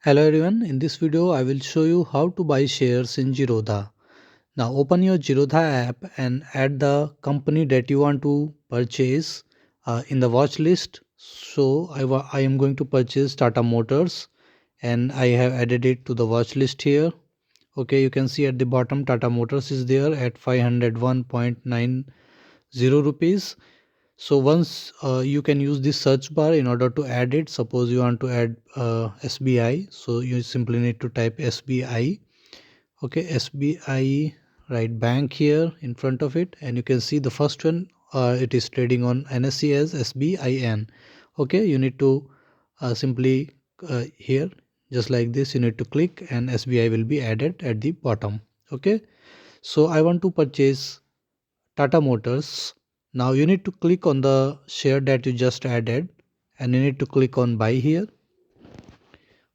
Hello everyone, in this video I will show you how to buy shares in Zerodha. Now open your Zerodha app and add the company that you want to purchase in the watch list. So I am going to purchase Tata Motors and I have added it to the watch list here. Okay, you can see at the bottom Tata Motors is there at 501.90 rupees. So once you can use this search bar in order to add it. Suppose you want to add SBI, so you simply need to type SBI. Okay, SBI, write bank here in front of it, and you can see the first one, it is trading on NSE as SBIN. Okay, you need to simply here, just like this, you need to click and SBI will be added at the bottom. Okay, so I want to purchase Tata Motors. Now you need to click on the share that you just added and you need to click on buy here.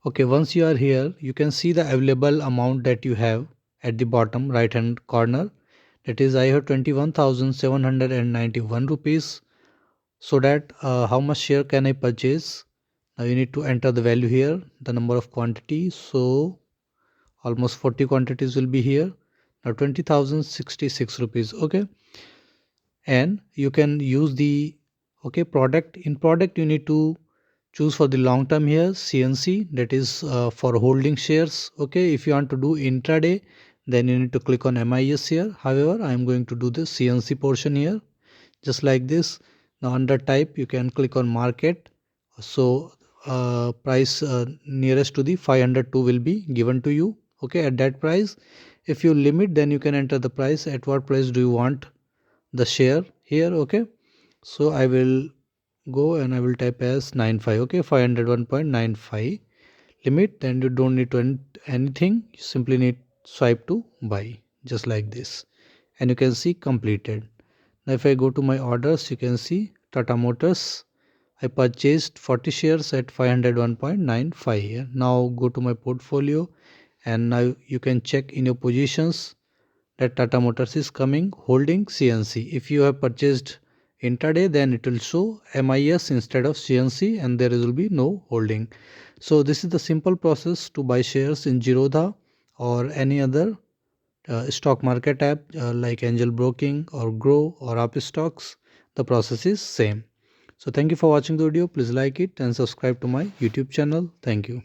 Okay, once you are here, you can see the available amount that you have at the bottom right hand corner. That is, I have 21,791 rupees. So that how much share can I purchase? Now you need to enter the value here, the number of quantity. So almost 40 quantities will be here. Now 20,066 rupees. Okay, and you can use the product. In product you need to choose for the long term here CNC, that is for holding shares. Okay, if you want to do intraday, then you need to click on MIS here. However, I am going to do the CNC portion here, just like this. Now under type you can click on market. So price nearest to the 502 will be given to you. Okay, at that price. If you limit, then you can enter the price. At what price do you want the share here? Okay, so I will go and I will type as 95. Okay, 501.95 limit. Then you don't need to anything, you simply need swipe to buy, just like this, and you can see completed. Now if I go to my orders, you can see Tata Motors, I purchased 40 shares at 501.95 here. Now go to my portfolio and now you can check in your positions that Tata Motors is coming holding CNC. If you have purchased intraday, then it will show MIS instead of CNC and there will be no holding. So this is the simple process to buy shares in Zerodha or any other stock market app like Angel Broking or Grow or Up Stocks. The process is same. So thank you for watching the video. Please like it and subscribe to my YouTube channel. Thank you.